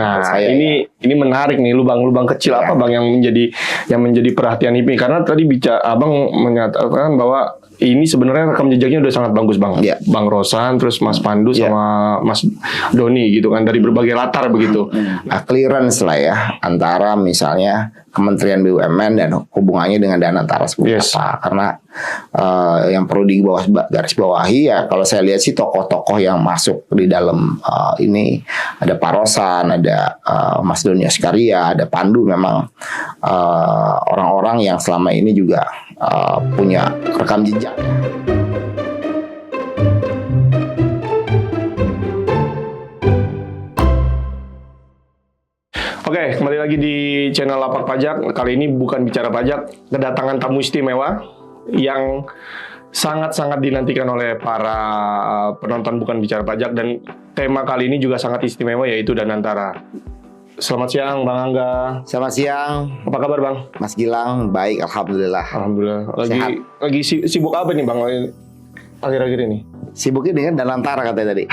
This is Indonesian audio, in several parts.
Nah, saya ini menarik nih, lubang-lubang kecil apa Bang yang menjadi perhatian HIPMI, karena tadi Abang menyatakan bahwa ini sebenarnya rekam jejaknya udah sangat bagus banget. Bang Rosan, terus Mas Pandu sama Mas Doni gitu kan, dari berbagai latar begitu. Nah, clearance lah ya antara misalnya Kementerian BUMN dan hubungannya dengan Danantara seperti apa. Karena yang perlu garis bawahi ya, kalau saya lihat sih tokoh-tokoh yang masuk di dalam ini ada Pak Rosan, ada Mas Doni Askaria, ada Pandu, memang orang-orang yang selama ini juga punya rekam jejak. Oke, kembali lagi di channel Lapak Pajak. Kali ini bukan bicara pajak, kedatangan tamu istimewa yang sangat-sangat dinantikan oleh para penonton bukan bicara pajak, dan tema kali ini juga sangat istimewa, yaitu Danantara. Selamat siang Bang Angga. Selamat siang. Apa kabar Bang? Mas Gilang, baik, alhamdulillah. Alhamdulillah. Sehat. Lagi sibuk apa nih Bang akhir-akhir ini? Sibuknya dengan Danantara katanya tadi.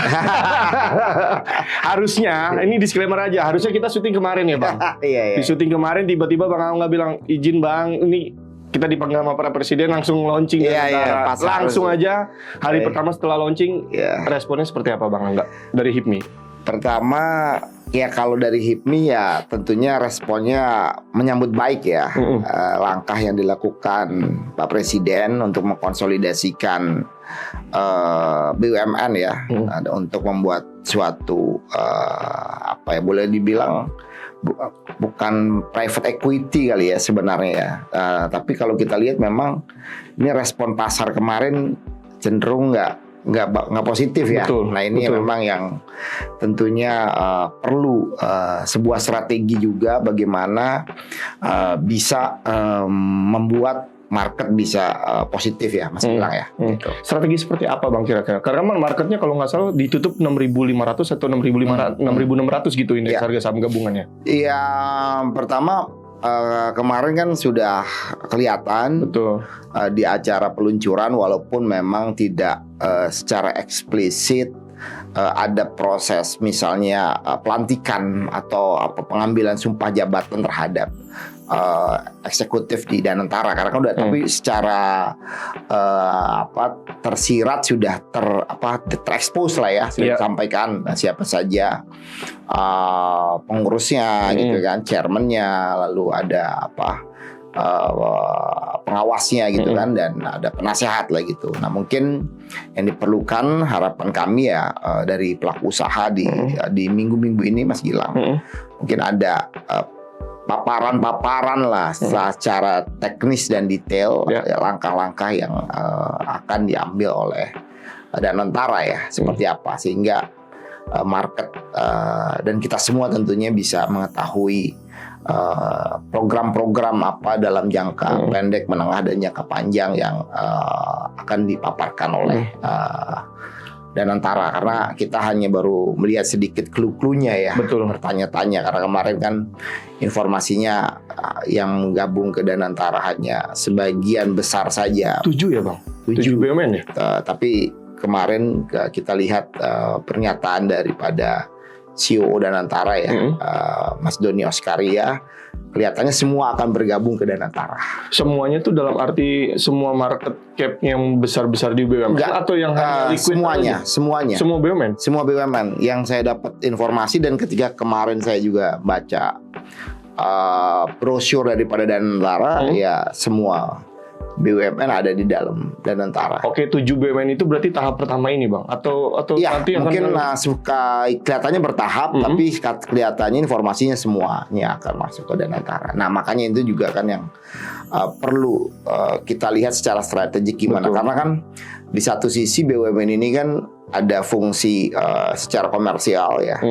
Harusnya, ini disclaimer aja, harusnya kita syuting kemarin ya Bang. Iya. Di syuting kemarin tiba-tiba Bang Angga bilang, izin Bang, ini kita dipanggil sama para presiden, langsung launching. Langsung aja hari pertama setelah launching, responnya seperti apa Bang Angga dari HIPMI? Pertama, ya kalau dari HIPMI ya tentunya responnya menyambut baik ya. Langkah yang dilakukan Pak Presiden untuk mengkonsolidasikan BUMN ya, untuk membuat suatu apa ya, boleh dibilang bukan private equity kali ya sebenarnya ya. Tapi kalau kita lihat memang ini respon pasar kemarin cenderung nggak positif ya. Nah ini memang yang tentunya perlu sebuah strategi juga bagaimana bisa membuat market bisa positif ya, Mas bilang ya. Gitu. Strategi seperti apa Bang kira-kira? Karena marketnya kalau nggak salah ditutup 6.500 atau 6.600 gitu indeks harga saham gabungannya. Iya, pertama kemarin kan sudah kelihatan di acara peluncuran, walaupun memang tidak secara eksplisit ada proses misalnya pelantikan atau pengambilan sumpah jabatan terhadap eksekutif di Danantara, karena kan udah tapi secara tersirat sudah terekspos lah ya, sudah disampaikan siapa saja pengurusnya gitu kan, chairman-nya, lalu ada pengawasnya gitu kan, dan ada penasehat lah gitu. Nah mungkin yang diperlukan, harapan kami ya dari pelaku usaha di minggu-minggu ini Mas Gilang, mungkin ada paparan lah secara teknis dan detail langkah-langkah yang akan diambil oleh Danantara ya, seperti apa, sehingga market dan kita semua tentunya bisa mengetahui program-program apa dalam jangka pendek, menengah, dan jangka panjang yang akan dipaparkan oleh Danantara, karena kita hanya baru melihat sedikit clue-cluenya ya. Bertanya-tanya, karena kemarin kan informasinya yang gabung ke Danantara hanya sebagian besar saja. 7 ya Bang? 7 BUMN ya? Tapi kemarin kita lihat pernyataan daripada CEO Danantara ya, Mas Doni Askaria, kelihatannya semua akan bergabung ke Danantara. Semuanya tuh dalam arti semua market cap yang besar-besar di BUMN? Atau yang semuanya. Semua BUMN? Semua BUMN. Yang saya dapat informasi, dan ketika kemarin saya juga baca brosur daripada Danantara, ya semua BUMN ada di dalam Danantara. Oke, 7 BUMN itu berarti tahap pertama ini Bang? Atau ya, nanti mungkin kelihatannya bertahap, tapi kelihatannya informasinya semuanya akan masuk ke Danantara. Nah makanya itu juga kan yang perlu kita lihat secara strategik gimana. Karena kan di satu sisi BUMN ini kan ada fungsi secara komersial ya,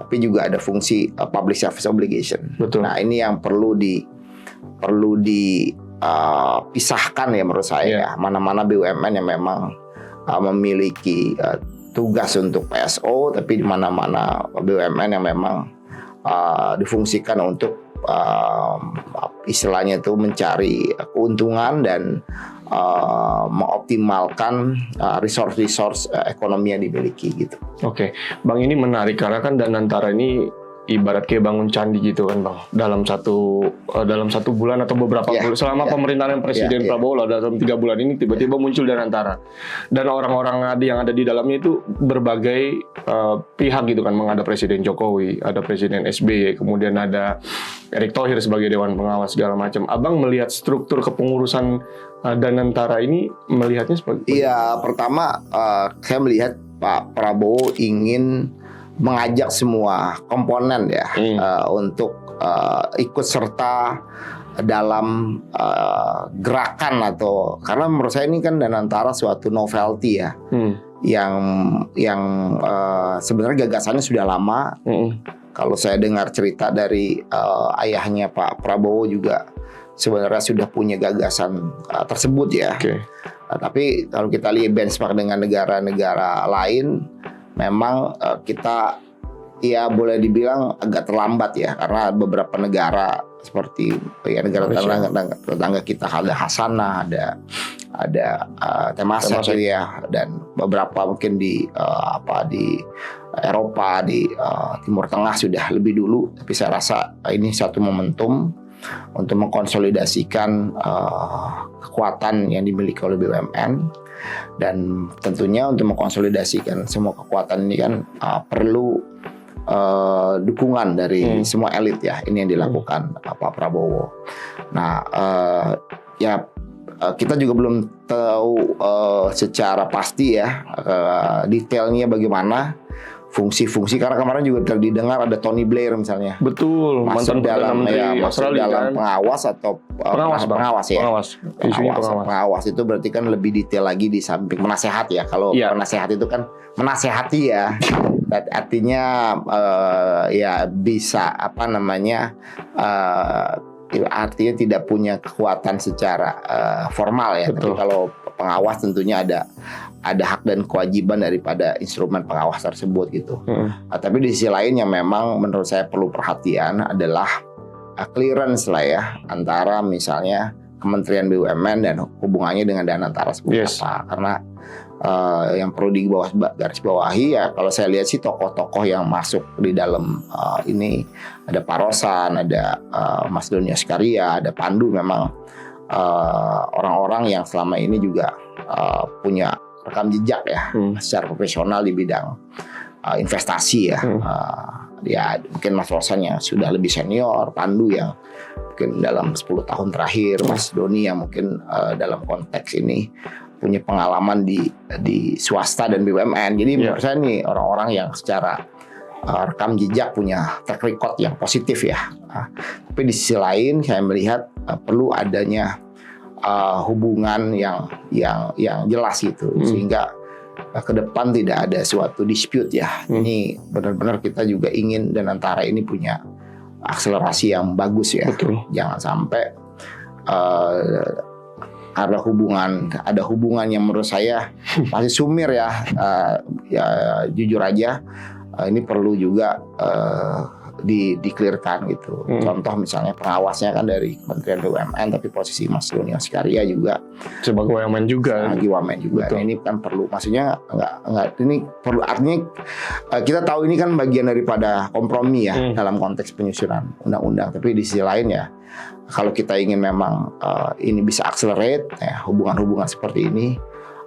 tapi juga ada fungsi public service obligation. Nah ini yang perlu pisahkan ya menurut saya. Mana-mana BUMN yang memang memiliki tugas untuk PSO, tapi di mana-mana BUMN yang memang difungsikan untuk istilahnya itu mencari keuntungan dan mengoptimalkan resource ekonomi yang dimiliki gitu. Oke, Bang, ini menarik karena kan Danantara ini ibarat kayak bangun candi gitu kan bang, dalam satu bulan atau beberapa bulan selama pemerintahan Presiden Prabowo lah, dalam 3 bulan ini tiba-tiba muncul Danantara, dan orang-orang yang ada di dalamnya itu berbagai pihak gitu kan, ada Presiden Jokowi, ada Presiden SBY, kemudian ada Erick Thohir sebagai Dewan Pengawas segala macam. Abang melihat struktur kepengurusan Danantara ini melihatnya seperti? Iya, pertama saya melihat Pak Prabowo ingin mengajak semua komponen ya untuk ikut serta dalam gerakan, atau karena menurut saya ini kan Danantara suatu novelty ya, yang sebenarnya gagasannya sudah lama. Kalau saya dengar cerita dari ayahnya Pak Prabowo juga sebenarnya sudah punya gagasan tersebut ya. Tapi kalau kita lihat benchmark dengan negara-negara lain, memang kita ya boleh dibilang agak terlambat ya, karena beberapa negara seperti ya negara tetangga kita, ada Hasanah, ada Temasek gitu ya, dan beberapa mungkin di Eropa, di Timur Tengah sudah lebih dulu. Tapi saya rasa ini satu momentum untuk mengkonsolidasikan kekuatan yang dimiliki oleh BUMN, dan tentunya untuk mengkonsolidasikan semua kekuatan ini kan perlu dukungan dari semua elit ya. Ini yang dilakukan Pak Prabowo. Nah kita juga belum tahu secara pasti ya detailnya bagaimana fungsi-fungsi, karena kemarin juga didengar ada Tony Blair misalnya. Betul, masuk dalam dalam pengawas atau pengawas ya. Pengawas itu berarti kan lebih detail lagi di samping penasehat ya. Kalau penasehat itu kan menasehati ya. Artinya ya bisa artinya tidak punya kekuatan secara formal ya. Betul. Tapi kalau pengawas tentunya ada hak dan kewajiban daripada instrumen pengawas tersebut gitu. Tapi di sisi lain yang memang menurut saya perlu perhatian adalah clearance lah ya, antara misalnya Kementerian BUMN dan hubungannya dengan Danantara seperti apa. Karena yang perlu garis bawahi ya, kalau saya lihat sih tokoh-tokoh yang masuk di dalam ini, ada Pak Rosan, ada Mas Doni Askaria, ada Pandu, memang orang-orang yang selama ini juga punya rekam jejak ya secara profesional di bidang investasi ya. Ya mungkin Mas Rosan yang sudah lebih senior, Pandu yang mungkin dalam 10 tahun terakhir, Mas Doni yang mungkin dalam konteks ini punya pengalaman di swasta dan BUMN. Jadi menurut saya nih orang-orang yang secara rekam jejak punya track record yang positif ya. Tapi di sisi lain saya melihat perlu adanya hubungan yang jelas gitu, sehingga ke depan tidak ada suatu dispute ya. Ini benar-benar kita juga ingin Danantara ini punya akselerasi yang bagus ya. Betul. Jangan sampai ada hubungan yang menurut saya masih sumir ya. Ya jujur aja ini perlu juga di-clearkan gitu. Contoh misalnya pengawasnya kan dari Kementerian BUMN, tapi posisi Mas Doni Askaria juga sebagai wamen juga. Wamen juga. Nah, ini kan perlu, maksudnya enggak ini perlu, artinya kita tahu ini kan bagian daripada kompromi ya dalam konteks penyusunan undang-undang. Tapi di sisi lain ya, kalau kita ingin memang ini bisa accelerate ya, hubungan-hubungan seperti ini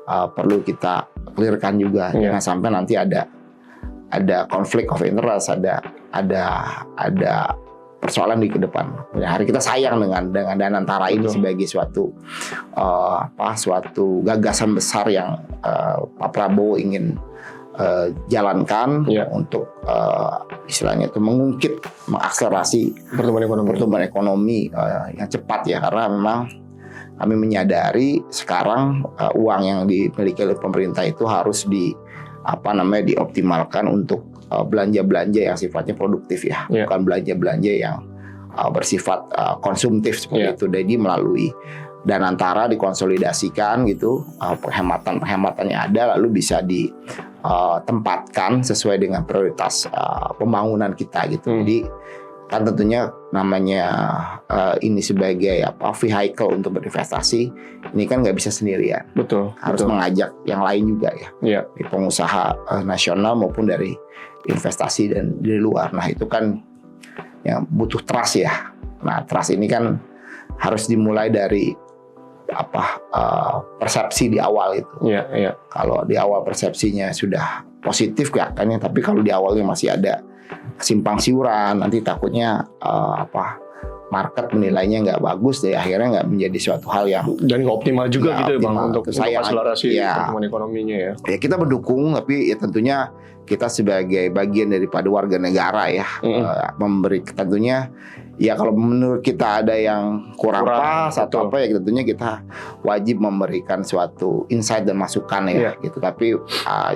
perlu kita clearkan juga. Jangan sampai nanti ada konflik of interest, ada persoalan di ke depan. Hari kita sayang dengan Danantara ini sebagai suatu gagasan besar yang Pak Prabowo ingin jalankan untuk istilahnya itu mengakselerasi pertumbuhan ekonomi yang cepat ya, karena memang kami menyadari sekarang uang yang dimiliki oleh pemerintah itu harus dioptimalkan untuk belanja-belanja yang sifatnya produktif ya, bukan belanja-belanja yang bersifat konsumtif seperti itu. Jadi melalui Danantara dikonsolidasikan gitu, penghematan-penghematannya ada, lalu bisa ditempatkan sesuai dengan prioritas pembangunan kita gitu. Jadi kan tentunya namanya ini sebagai vehicle untuk berinvestasi, ini kan nggak bisa sendirian. Betul. Harus mengajak yang lain juga ya. Iya. Dari pengusaha nasional maupun dari investasi dan dari luar. Nah itu kan yang butuh trust ya. Nah trust ini kan harus dimulai dari persepsi di awal itu. Iya. Kalau di awal persepsinya sudah positif kelihatannya, tapi kalau di awalnya masih ada simpang siuran, nanti takutnya market menilainya nggak bagus, deh akhirnya nggak menjadi suatu hal yang dan nggak optimal juga gitu ya Bang untuk sayang, akselerasi ya. pertumbuhan ekonominya ya. Ya kita mendukung, tapi ya tentunya kita sebagai bagian daripada warga negara ya memberi tentunya. Ya kalau menurut kita ada yang kurang pas atau apa ya tentunya kita wajib memberikan suatu insight dan masukan ya gitu. Tapi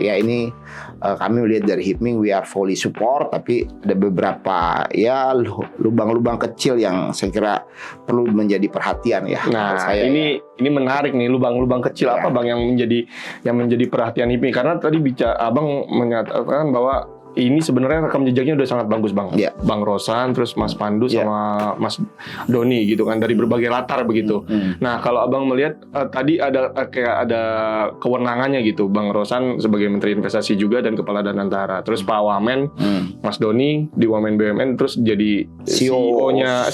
ya ini kami melihat dari HIPMI we are fully support, tapi ada beberapa ya lubang-lubang kecil yang saya kira perlu menjadi perhatian ya. Nah ini menarik nih, lubang-lubang kecil apa Bang yang menjadi perhatian HIPMI, karena tadi Abang menyatakan bahwa ini sebenarnya rekam jejaknya udah sangat bagus Bang. Bang Rosan, terus Mas Pandu sama Mas Doni gitu kan, dari berbagai latar begitu. Nah kalau Abang melihat tadi ada kayak ada kewenangannya gitu, Bang Rosan sebagai Menteri Investasi juga dan Kepala Danantara, terus Pak Wamen, Mas Doni di Wamen BUMN terus jadi CEO-nya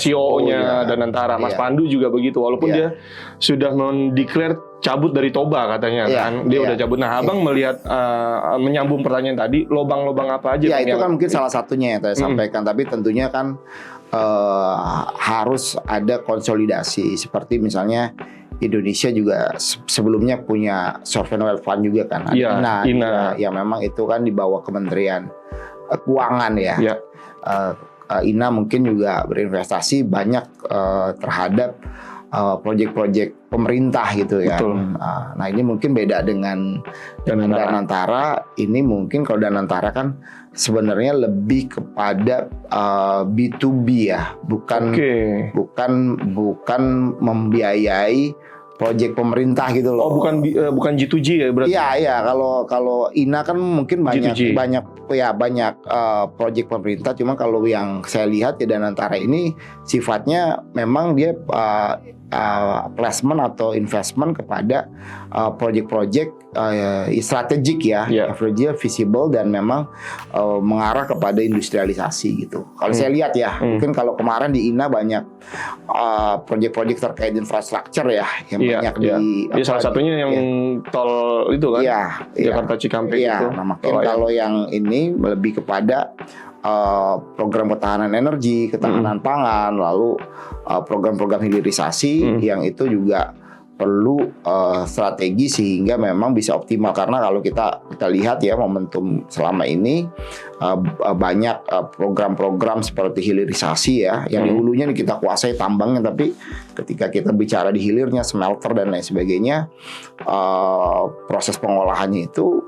Danantara, Mas Pandu juga begitu, walaupun dia sudah mendeklar cabut dari Toba katanya kan, dia udah cabut. Nah Abang melihat menyambung pertanyaan tadi, lobang-lobang apa aja? Ya itu kan mungkin salah satunya yang saya sampaikan, tapi tentunya kan harus ada konsolidasi, seperti misalnya Indonesia juga sebelumnya punya sovereign wealth fund juga kan, INA. Ya memang itu kan di bawah Kementerian Keuangan ya. INA mungkin juga berinvestasi banyak terhadap proyek-proyek pemerintah gitu ya. Nah ini mungkin beda dengan Danantara. Ini mungkin kalau Danantara kan sebenarnya lebih kepada B2B ya, bukan membiayai proyek pemerintah gitu loh. Oh bukan G2G ya berarti? Iya kalau INA kan mungkin banyak proyek pemerintah. Cuma kalau yang saya lihat ya Danantara ini sifatnya memang dia placement atau investment kepada proyek-proyek strategik ya, average visible dan memang mengarah kepada industrialisasi gitu. Kalau saya lihat ya, mungkin kalau kemarin di INA banyak proyek-proyek terkait infrastruktur ya, yang banyak di salah satunya yang tol itu kan, Jakarta Cikampek itu. Nah, makin kalau yang ini lebih kepada program ketahanan energi, ketahanan pangan, lalu program-program hilirisasi yang itu juga perlu strategi sehingga memang bisa optimal. Karena kalau kita lihat ya momentum selama ini banyak program-program seperti hilirisasi ya, yang di hulunya kita kuasai tambangnya, tapi ketika kita bicara di hilirnya smelter dan lain sebagainya, proses pengolahannya itu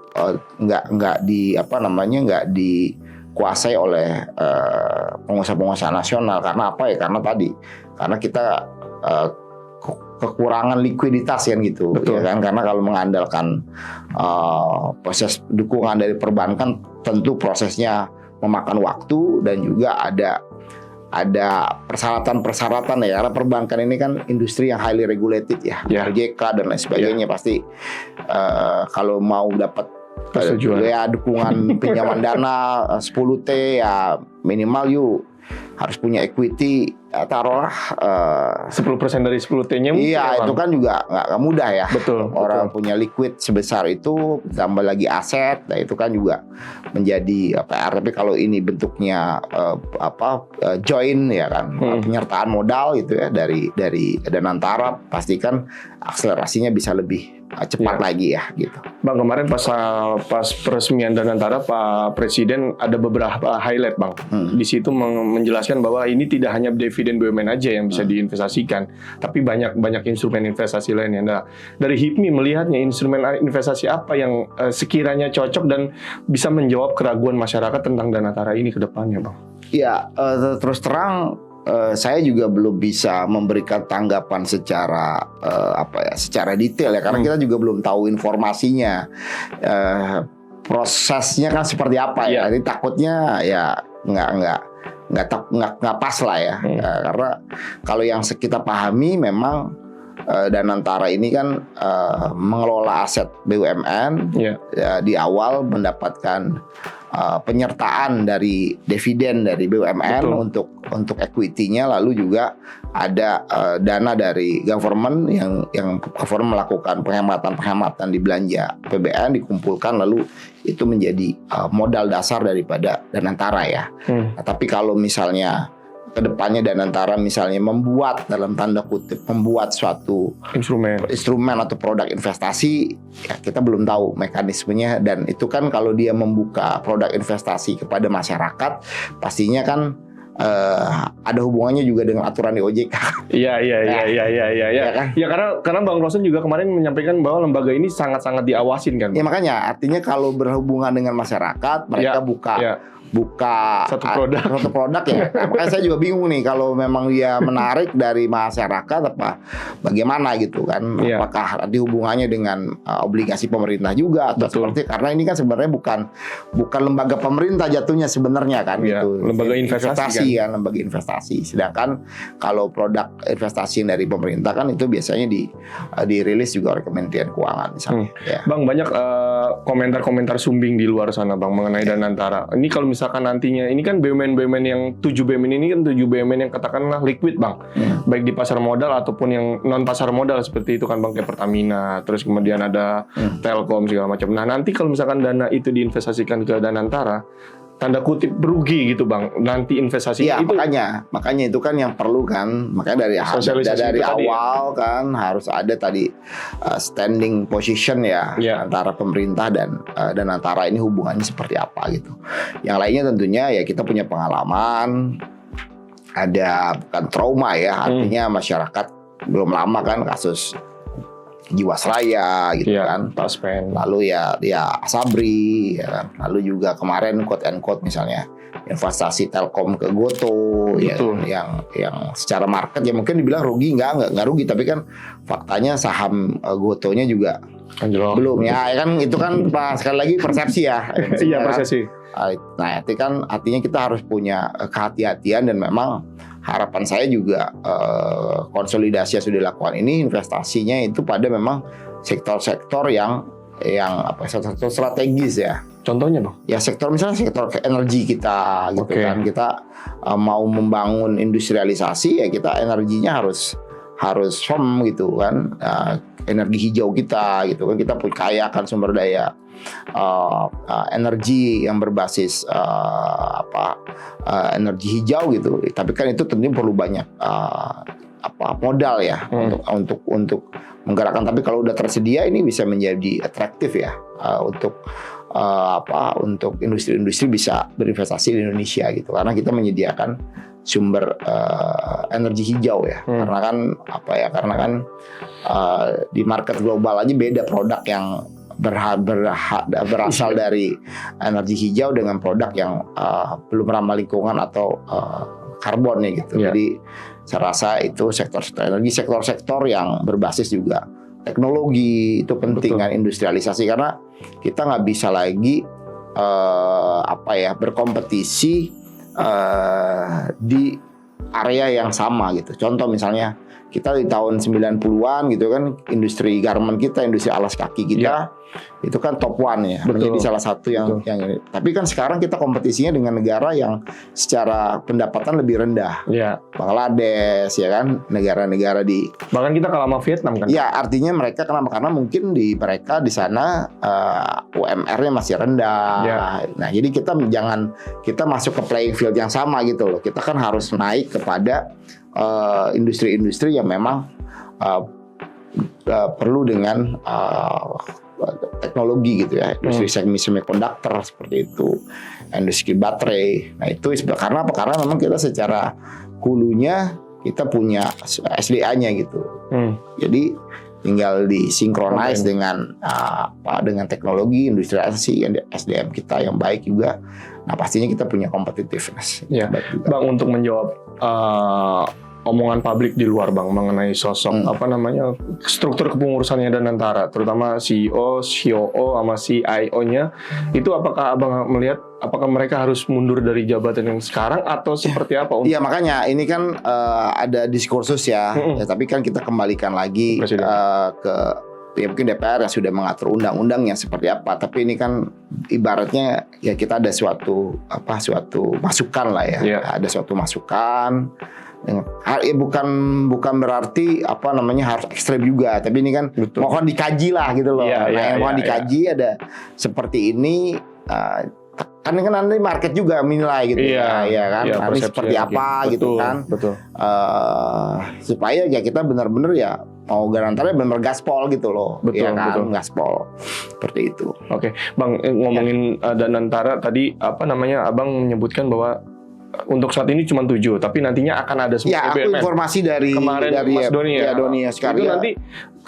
nggak dikuasai oleh pengusaha-pengusaha nasional. Karena apa ya? Karena kita kekurangan likuiditas kan gitu. Ya kan, karena kalau mengandalkan proses dukungan dari perbankan tentu prosesnya memakan waktu dan juga ada persyaratan ya, karena perbankan ini kan industri yang highly regulated ya, OJK dan lain sebagainya. Pasti kalau mau dapat dukungan pinjaman dana 10T ya minimal harus punya equity taruhlah 10% dari 10T-nya. Iya, itu kan juga nggak mudah ya. Orang betul. punya liquid sebesar itu tambah lagi aset, nah itu kan juga menjadi PR. Tapi kalau ini bentuknya join ya kan, penyertaan modal gitu ya dari Danantara, pastikan akselerasinya bisa lebih cepat lagi ya gitu. Bang, kemarin pas peresmian Danantara, Pak Presiden ada beberapa highlight Bang. Di situ menjelaskan bahwa ini tidak hanya dividen BUMN aja yang bisa diinvestasikan, tapi banyak instrumen investasi lainnya. Nah, dari HIPMI melihatnya instrumen investasi apa yang sekiranya cocok dan bisa menjawab keraguan masyarakat tentang Danantara ini ke depannya Bang? Ya, terus terang saya juga belum bisa memberikan tanggapan secara secara detail ya, karena kita juga belum tahu informasinya, prosesnya kan seperti apa ya. Jadi takutnya ya nggak pas lah ya. Karena kalau yang kita pahami memang Danantara ini kan mengelola aset BUMN, ya, di awal mendapatkan penyertaan dari dividen dari BUMN untuk equity-nya, lalu juga ada dana dari government yang government melakukan penghematan di belanja PBN dikumpulkan, lalu itu menjadi modal dasar daripada Danantara ya. Nah, tapi kalau misalnya kedepannya Danantara misalnya membuat dalam tanda kutip membuat suatu instrumen atau produk investasi, ya kita belum tahu mekanismenya, dan itu kan kalau dia membuka produk investasi kepada masyarakat pastinya kan ada hubungannya juga dengan aturan di OJK. Iya. kan? Ya karena Bang Rosen juga kemarin menyampaikan bahwa lembaga ini sangat-sangat diawasin kan. Ya makanya artinya kalau berhubungan dengan masyarakat mereka buka satu produk ya. Nah, makanya saya juga bingung nih kalau memang dia menarik dari masyarakat apa bagaimana gitu kan. Apakah ada hubungannya dengan obligasi pemerintah juga atau seperti, karena ini kan sebenarnya bukan lembaga pemerintah jatuhnya sebenarnya kan gitu. Lembaga investasi kan, lembaga investasi. Sedangkan kalau produk investasi dari pemerintah kan itu biasanya dirilis juga oleh Kementerian Keuangan misalnya. Bang, banyak komentar-komentar sumbing di luar sana Bang mengenai Danantara. Ini kalau misalkan nantinya, ini kan BUMN yang 7 BUMN ini kan 7 BUMN yang katakanlah liquid Bang, baik di pasar modal ataupun yang non pasar modal seperti itu kan Bang, kayak Pertamina, terus kemudian ada Telkom segala macam. Nah nanti kalau misalkan dana itu diinvestasikan ke Danantara, tanda kutip berugi gitu Bang, nanti investasi itu. Makanya itu kan yang perlu kan, makanya dari awal kan harus ada tadi standing position ya antara pemerintah dan Danantara ini hubungannya seperti apa gitu. Yang lainnya tentunya ya kita punya pengalaman, ada bukan trauma ya, artinya masyarakat belum lama kan kasus Jiwasraya gitu kan, Taspen, lalu ya Asabri ya kan, lalu juga kemarin quote and quote misalnya investasi Telkom ke Goto ya, yang secara market ya mungkin dibilang rugi, nggak rugi, tapi kan faktanya saham Gotonya juga belum ya kan, itu kan sekali lagi persepsi ya. Iya, persepsi. Nah itu kan artinya kita harus punya kehati-hatian, dan memang harapan saya juga konsolidasi yang sudah dilakukan ini investasinya itu pada memang sektor-sektor yang sektor strategis ya. Contohnya Bang? Ya misalnya sektor energi kita gitu kan. Kita mau membangun industrialisasi ya kita energinya harus firm gitu kan. Energi hijau kita gitu kan, kita kaya akan sumber daya energi yang berbasis energi hijau gitu. Tapi kan itu tentunya perlu banyak modal ya untuk menggerakkan. Tapi kalau udah tersedia ini bisa menjadi atraktif ya untuk industri-industri bisa berinvestasi di Indonesia gitu, karena kita menyediakan sumber energi hijau ya. Karena kan di market global aja beda produk yang berasal dari energi hijau dengan produk yang belum ramah lingkungan atau karbon ya gitu. Jadi saya rasa itu sektor-sektor energi, sektor-sektor yang berbasis juga teknologi itu penting kan, industrialisasi, karena kita nggak bisa lagi berkompetisi di area yang sama gitu. Contoh misalnya kita di tahun 90-an gitu kan, industri garment kita, industri alas kaki kita itu kan top one ya, menjadi salah satu yang ini. Tapi kan sekarang kita kompetisinya dengan negara yang secara pendapatan lebih rendah, Bangladesh ya kan, negara-negara bahkan kita kalah sama Vietnam kan? Ya artinya mereka karena mungkin mereka di sana UMR-nya masih rendah. Nah jadi kita masuk ke playing field yang sama gitu loh. Kita kan harus naik kepada industri-industri yang memang perlu dengan teknologi gitu ya, industri semiconductor seperti itu, industri baterai. Nah itu karena apa? Karena memang kita secara hulunya kita punya SDA-nya gitu. Jadi tinggal disinkronize dengan teknologi, industrialisasi, SDM kita yang baik juga. Nah pastinya kita punya competitiveness. Bang, untuk menjawab omongan publik di luar Bang mengenai sosok struktur kepengurusannya Danantara, terutama CEO, COO sama CIO-nya, itu apakah Abang melihat apakah mereka harus mundur dari jabatan yang sekarang atau seperti apa? Iya, makanya ini kan ada diskursus ya. Ya, tapi kan kita kembalikan lagi Presiden. ke ya mungkin DPR yang sudah mengatur undang-undangnya seperti apa. Tapi ini kan ibaratnya ya kita ada suatu masukan lah ya. Iya. Ada suatu masukan. Ya bukan berarti harus ekstrem juga, tapi ini kan Betul. mohon dikaji lah gitu loh. Iya, iya, Mohon iya, dikaji ada seperti ini. Kan nanti market juga menilai gitu Iya, ya kan, iya, nanti persepsi seperti apa betul, gitu kan, betul. supaya ya kita benar-benar ya mau garantornya benar gaspol gitu loh, Betul, ya kan, betul. gaspol seperti itu. Oke, Bang, ngomongin Danantara tadi Abang menyebutkan bahwa untuk saat ini cuma 7, tapi nantinya akan ada semua Ya, aku BUMN. informasi dari Kemarin Mas Doni ya, Doni itu Askarya. nanti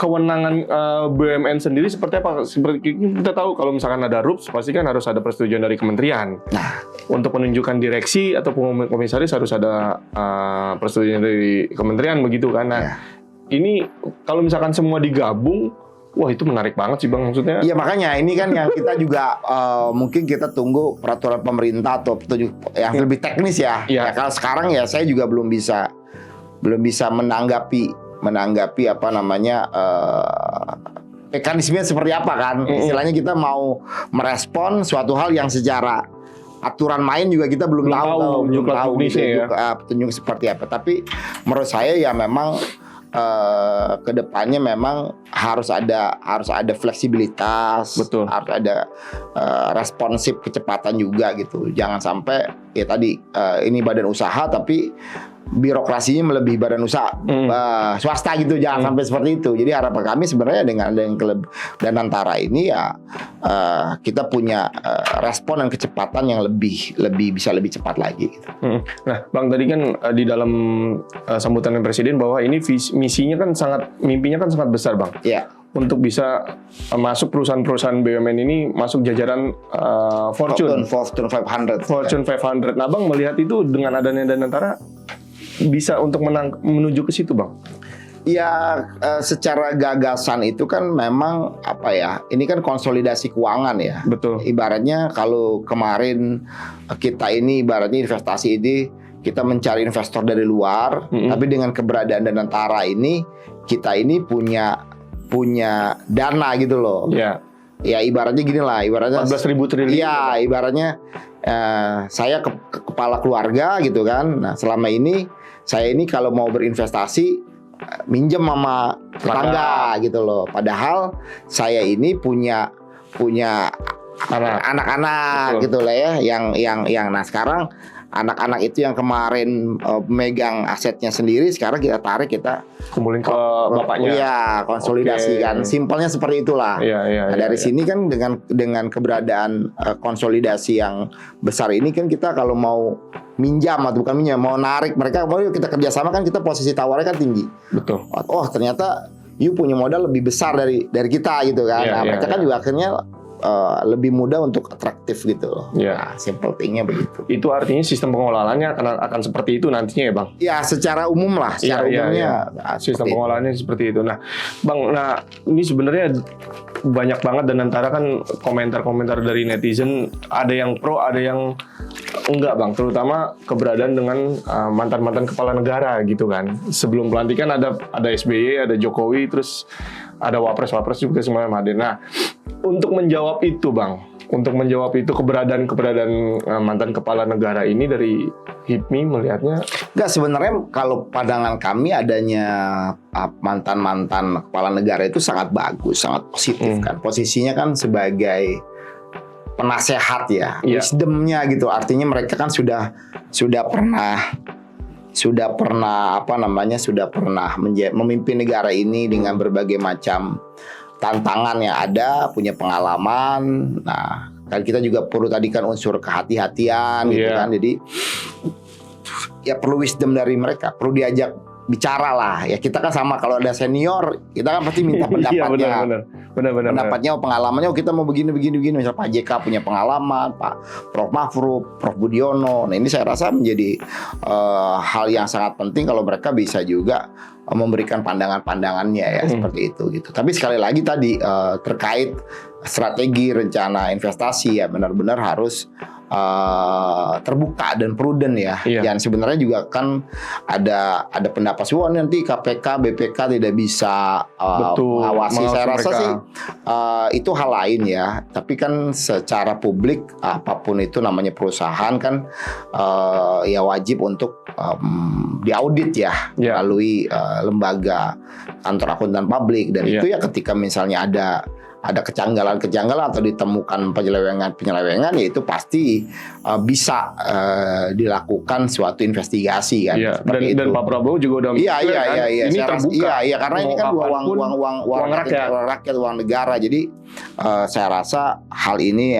kewenangan BUMN sendiri seperti apa? Seperti kita tahu kalau misalkan ada RUPS pasti kan harus ada persetujuan dari kementerian. Nah, Untuk menunjukkan direksi atau komisaris harus ada persetujuan dari kementerian begitu kan. Nah, Ya. ini kalau misalkan semua digabung, wah itu menarik banget sih Bang, maksudnya. Iya, makanya ini kan yang kita juga mungkin kita tunggu peraturan pemerintah atau petunjuk yang lebih teknis ya. Iya. Ya, kalau sekarang ya saya juga belum bisa menanggapi mekanismenya seperti apa kan. Istilahnya kita mau merespon suatu hal yang secara aturan main juga kita belum tahu teknisnya ya. petunjuk seperti apa. Tapi menurut saya ya memang kedepannya memang harus ada fleksibilitas, Betul. harus ada responsif kecepatan juga gitu. Jangan sampai ya tadi ini badan usaha tapi birokrasinya melebihi badan usaha swasta gitu, jangan sampai seperti itu. Jadi harapan kami sebenarnya dengan Danantara ini ya kita punya respon dan kecepatan yang bisa lebih cepat lagi gitu. Nah, Bang tadi kan di dalam sambutan Presiden bahwa ini mimpinya kan sangat besar Bang. Ya. Untuk bisa masuk perusahaan-perusahaan BUMN ini masuk jajaran Fortune 500. Fortune 500. Nah, Bang melihat itu dengan adanya Danantara bisa untuk menuju ke situ, Bang. Ya, secara gagasan itu kan memang ini kan konsolidasi keuangan ya. Betul. Ibaratnya kalau kemarin kita ini ibaratnya investasi ini kita mencari investor dari luar, tapi dengan keberadaan Danantara ini kita ini punya dana gitu loh. Ya. Ya ibaratnya gini lah, ibaratnya 14.000 triliun. Iya, ibaratnya saya kepala keluarga gitu kan. Nah, selama ini saya ini kalau mau berinvestasi minjem sama tetangga gitu loh. Padahal saya ini punya anak-anak gitu lah ya, yang nah sekarang anak-anak itu yang kemarin megang asetnya sendiri sekarang kita Kumpulin ke bapaknya. Iya, konsolidasi kan. Simpelnya seperti itulah. Iya. Nah, dari sini kan dengan keberadaan konsolidasi yang besar ini kan kita kalau mau minjam atau bukan minjam, mau narik mereka, mau yuk kita kerjasama kan kita posisi tawarnya kan tinggi. Betul. Oh ternyata you punya modal lebih besar dari kita gitu kan. Iya, Nah, mereka kan juga akhirnya lebih mudah untuk atraktif gitu loh. Iya. Nah, simple thing-nya begitu. Itu artinya sistem pengelolaannya akan seperti itu nantinya ya, Bang. Ya secara umum lah, secara umumnya Nah, sistem pengelolaannya seperti itu. Nah, Bang, ini sebenarnya banyak banget Danantara kan komentar-komentar dari netizen, ada yang pro, ada yang enggak, Bang. Terutama keberadaan dengan mantan-mantan kepala negara gitu kan. Sebelum pelantikan ada SBY, ada Jokowi, terus ada Wapres juga semuanya hadir. Nah, untuk menjawab itu, Bang, keberadaan mantan kepala negara ini dari HIPMI melihatnya enggak, sebenarnya kalau pandangan kami adanya mantan kepala negara itu sangat bagus, sangat positif kan. Posisinya kan sebagai penasehat ya, wisdomnya gitu. Artinya mereka kan sudah pernah memimpin negara ini dengan berbagai macam tantangan yang ada, punya pengalaman. Nah, kan kita juga perlu tadi kan unsur kehati-hatian gitu kan. Jadi ya perlu wisdom dari mereka, perlu diajak bicara lah. Ya kita kan sama, kalau ada senior kita kan pasti minta pendapatnya. Benar. Pendapatnya, pengalamannya, kita mau begini. Misal Pak JK punya pengalaman, Pak Prof Mahfud, Prof Budiono. Nah ini saya rasa menjadi hal yang sangat penting kalau mereka bisa juga memberikan pandangannya ya seperti itu gitu. Tapi sekali lagi tadi terkait strategi rencana investasi ya benar-benar harus terbuka dan prudent ya. Iya. Dan sebenarnya juga kan ada pendapat nanti KPK, BPK tidak bisa Betul, mengawasi. Saya mengawasi rasa mereka. sih itu hal lain ya. Tapi kan secara publik apapun itu namanya perusahaan kan ya wajib untuk diaudit ya Iya. melalui lembaga kantor akuntan publik, dan Iya. itu ya ketika misalnya ada kejanggalan atau ditemukan penyelewengan ya itu pasti bisa dilakukan suatu investigasi kan. Iya. Seperti Dan itu. Pak Prabowo juga udah Iya, mengklaim kan, ini Saya rasa- terbuka. Iya, karena ini kan Mau apapun, uang rakyat. rakyat, uang negara. Jadi saya rasa hal ini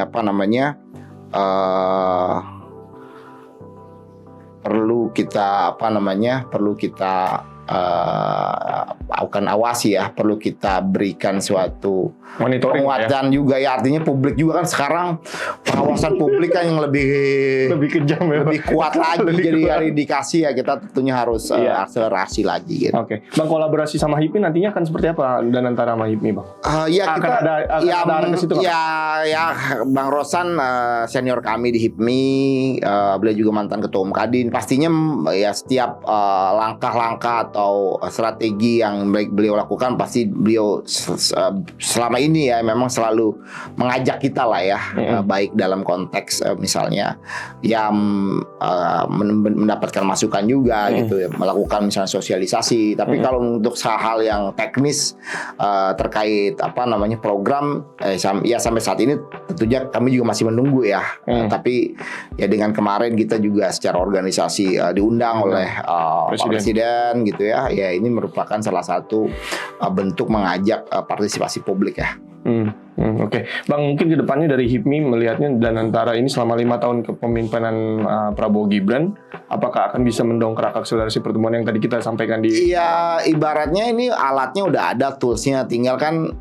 perlu kita akan awasi ya, perlu kita berikan suatu monitoring ya. penguatan juga ya, artinya publik juga kan sekarang pengawasan publik kan yang lebih Kejam ya. Pak. lebih kuat lagi. Lebih Jadi kuat. ada indikasi ya, kita tentunya harus Iya. akselerasi lagi gitu. Oke, Bang, kolaborasi sama HIPMI nantinya akan seperti apa dan antara sama HIPMI, Bang? Ya Akan kita ada arah ke situ, Bang? ya Bang Rosan senior kami di HIPMI, beliau juga mantan ketua umum Kadin. Pastinya ya setiap langkah-langkah atau strategi yang baik beliau lakukan, pasti beliau selama ini ya memang selalu mengajak kita lah ya, baik dalam konteks misalnya ya mendapatkan masukan juga gitu ya, melakukan misalnya sosialisasi. Tapi kalau untuk hal-hal yang teknis terkait program ya sampai saat ini tentunya kami juga masih menunggu ya. Tapi ya dengan kemarin kita juga secara organisasi diundang oleh Pak Presiden gitu ya. Ya ini merupakan salah satu bentuk mengajak partisipasi publik ya. Oke. Bang, mungkin kedepannya dari HIPMI melihatnya Danantara ini selama 5 tahun kepemimpinan Prabowo Gibran, apakah akan bisa mendongkrak akselerasi pertumbuhan yang tadi kita sampaikan di... Iya, ibaratnya ini alatnya udah ada, toolsnya, tinggal kan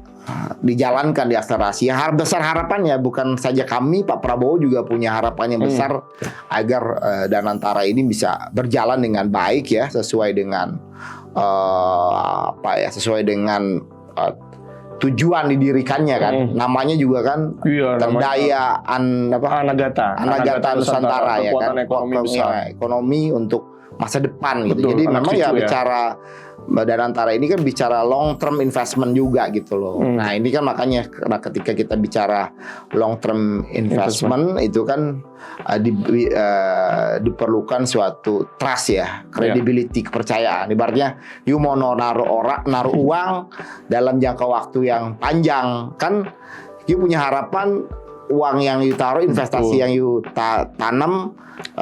dijalankan di akselerasi. Besar harapannya bukan saja kami, Pak Prabowo juga punya harapannya besar agar Danantara ini bisa berjalan dengan baik ya, sesuai dengan sesuai dengan tujuan didirikannya kan. Namanya juga kan Daya Anagata Nusantara ya kan. Ekonomi untuk masa depan gitu. Betul, Jadi memang ya cucu bicara Danantara ini kan bicara long term investment juga gitu loh. Nah, ini kan makanya ketika kita bicara long term investment itu kan diperlukan suatu trust ya, credibility, kepercayaan. Ibaratnya you mau naruh uang dalam jangka waktu yang panjang kan, you punya harapan uang yang you taruh, investasi yang you tanam 5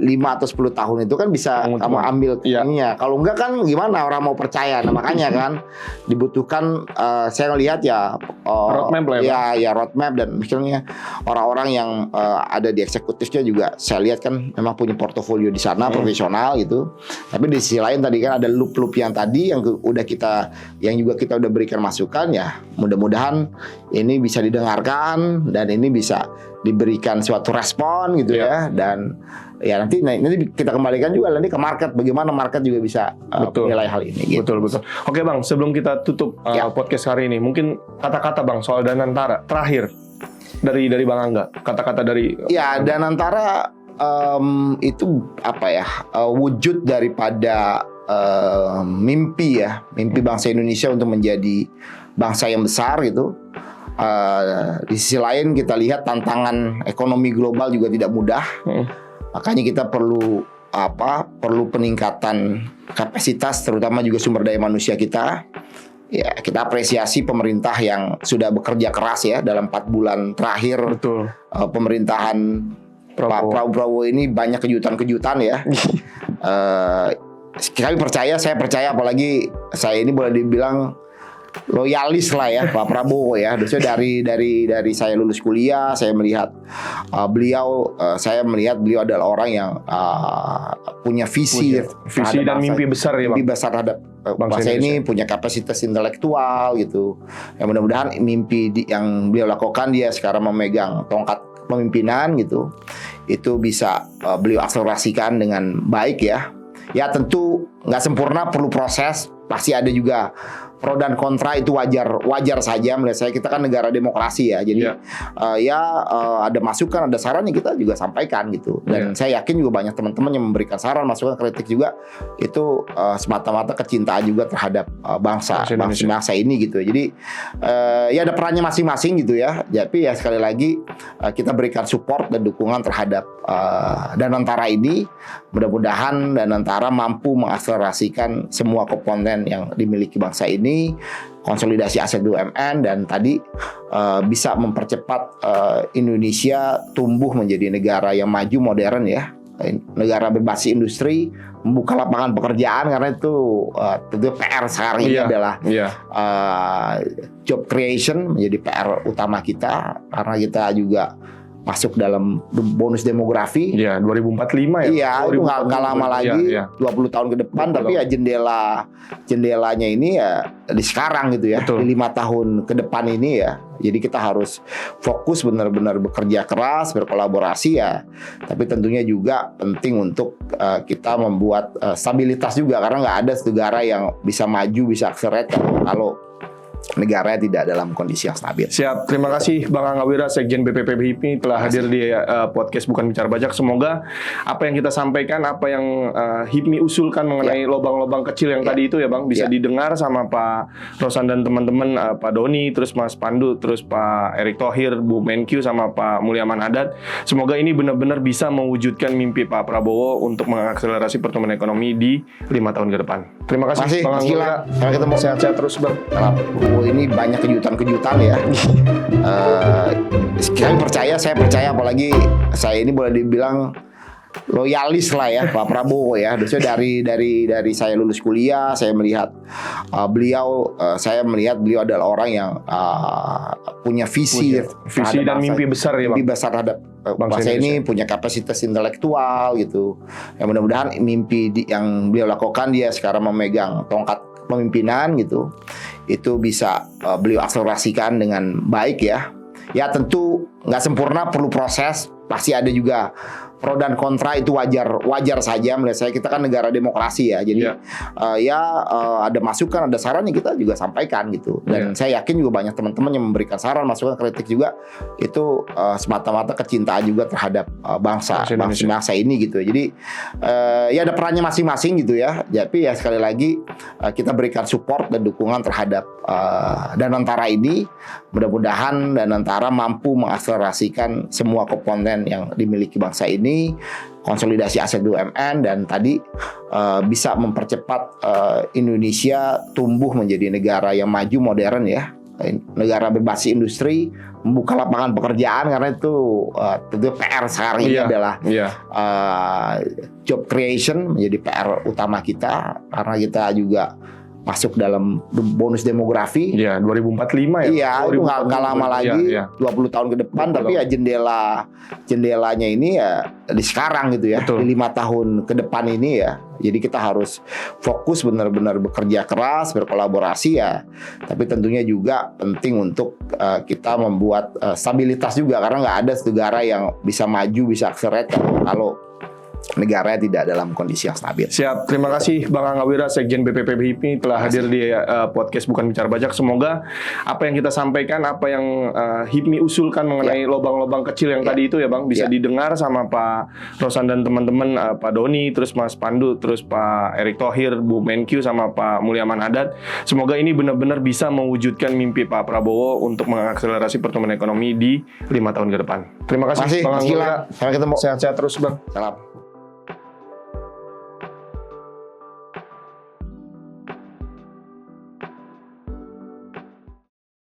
atau 10 tahun itu kan bisa kamu ambil ininya. Kalau enggak kan gimana orang mau percaya? Nah, makanya kan dibutuhkan saya lihat ya roadmap lah ya roadmap, dan misalnya orang-orang yang ada di eksekutifnya juga saya lihat kan memang punya portofolio di sana profesional gitu. Tapi di sisi lain tadi kan ada loop-loop yang tadi yang juga kita udah berikan masukan ya. Mudah-mudahan ini bisa didengarkan dan ini bisa diberikan suatu respon gitu ya, dan ya nanti kita kembalikan juga nanti ke market, bagaimana market juga bisa menilai hal ini gitu. Betul. Oke Bang, sebelum kita tutup podcast hari ini, mungkin kata-kata Bang soal Danantara terakhir dari Bang Angga, kata-kata dari Danantara itu wujud daripada mimpi bangsa Indonesia untuk menjadi bangsa yang besar gitu. Di sisi lain kita lihat tantangan ekonomi global juga tidak mudah. Makanya kita perlu peningkatan kapasitas, terutama juga sumber daya manusia kita. Ya, kita apresiasi pemerintah yang sudah bekerja keras ya dalam 4 bulan terakhir. Betul. Pemerintahan Pak Prabowo ini banyak kejutan-kejutan ya. Saya percaya apalagi saya ini boleh dibilang loyalis lah ya Pak Prabowo ya. Dari saya lulus kuliah, saya melihat beliau adalah orang yang punya visi dan mimpi besar ya, mimpi besar terhadap bangsa ini, punya kapasitas intelektual gitu. Yang mudah-mudahan mimpi yang beliau lakukan, dia sekarang memegang tongkat pemimpinan gitu, itu bisa beliau akselerasikan dengan baik ya. Ya tentu nggak sempurna, perlu proses. Pasti ada juga pro dan kontra itu wajar saja menurut saya. Kita kan negara demokrasi ya, jadi ada masukan, ada saran yang kita juga sampaikan gitu. Dan saya yakin juga banyak teman-teman yang memberikan saran, masukan, kritik juga itu semata-mata kecintaan juga terhadap bangsa ini gitu. Jadi ya ada perannya masing-masing gitu ya. Tapi ya sekali lagi kita berikan support dan dukungan terhadap Danantara ini. Mudah-mudahan Danantara mampu mengakselerasikan semua komponen yang dimiliki bangsa ini, konsolidasi aset BUMN, dan tadi bisa mempercepat Indonesia tumbuh menjadi negara yang maju, modern ya, negara berbasis industri, membuka lapangan pekerjaan, karena itu tentu PR sekarang ini adalah job creation menjadi PR utama kita, karena kita juga masuk dalam bonus demografi. Iya, 2045 ya. Iya, itu nggak lama lagi, 20 tahun ke depan. Tapi ya jendelanya ini ya di sekarang gitu ya, di 5 tahun ke depan ini ya. Jadi kita harus fokus benar-benar bekerja keras, berkolaborasi ya. Tapi tentunya juga penting untuk kita membuat stabilitas juga, karena nggak ada negara yang bisa maju, bisa accelerate kalau negaranya tidak dalam kondisi yang stabil. Siap, terima kasih Bang Angga Wira, Sekjen BPP HIPMI telah hadir di podcast Bukan Bicara Pajak. Semoga apa yang kita sampaikan, apa yang HIPMI usulkan mengenai lobang-lobang kecil yang tadi itu ya Bang, bisa didengar sama Pak Rosan dan teman-teman, Pak Doni, terus Mas Pandu, terus Pak Erick Thohir, Bu Menkyu, sama Pak Mulyaman Haddad. Semoga ini benar-benar bisa mewujudkan mimpi Pak Prabowo untuk mengakselerasi pertumbuhan ekonomi di 5 tahun ke depan. Terima kasih Bang Angga Wira. Sampai ketemu. Sehat-sehat terus Bang. Ini banyak kejutan-kejutan ya. Saya percaya apalagi saya ini boleh dibilang loyalis lah ya Pak Prabowo ya. Maksudnya dari saya lulus kuliah, saya melihat beliau adalah orang yang punya visi dan mimpi besar ya Bang. Mimpi besar terhadap bangsa ini, punya kapasitas intelektual gitu. Yang mudah-mudahan mimpi yang beliau lakukan, dia sekarang memegang tongkat pemimpinan gitu, itu bisa beliau akselerasikan dengan baik ya. Ya tentu nggak sempurna, perlu proses, pasti ada juga pro dan kontra, itu wajar saja menurut saya. Kita kan negara demokrasi ya, jadi ada masukan, ada saran yang kita juga sampaikan gitu. Dan saya yakin juga banyak teman-teman yang memberikan saran, masukan, kritik juga itu semata-mata kecintaan juga terhadap bangsa ini gitu. Jadi ya ada perannya masing-masing gitu ya. Tapi ya sekali lagi kita berikan support dan dukungan terhadap Danantara ini. Mudah-mudahan Danantara mampu mengakselerasikan semua komponen yang dimiliki bangsa ini, konsolidasi aset BUMN, dan tadi bisa mempercepat Indonesia tumbuh menjadi negara yang maju, modern ya, negara berbasis industri, membuka lapangan pekerjaan, karena itu tentu PR sekarang ini adalah job creation menjadi PR utama kita, karena kita juga masuk dalam bonus demografi. Iya, 2045 ya. Iya, itu nggak lama lagi, 20 tahun ke depan. Tapi ya jendelanya ini ya di sekarang gitu ya, di 5 tahun ke depan ini ya. Jadi kita harus fokus benar-benar bekerja keras, berkolaborasi ya. Tapi tentunya juga penting untuk kita membuat stabilitas juga, karena nggak ada negara yang bisa maju, bisa accelerate kalau negaranya tidak dalam kondisi yang stabil. Siap, terima kasih Bang Angga Wira, Sekjen BPP HIPMI telah hadir di podcast Bukan Bicara Pajak. Semoga apa yang kita sampaikan, apa yang HIPMI usulkan mengenai lobang-lobang kecil yang tadi itu ya Bang, bisa didengar sama Pak Rosan dan teman-teman, Pak Doni, terus Mas Pandu, terus Pak Erick Thohir, Bu Menkyu, sama Pak Mulyaman Haddad. Semoga ini benar-benar bisa mewujudkan mimpi Pak Prabowo untuk mengakselerasi pertumbuhan ekonomi di 5 tahun ke depan. Terima kasih Bang Angga Wira. Sampai ketemu. Sehat-sehat terus Bang. Salam.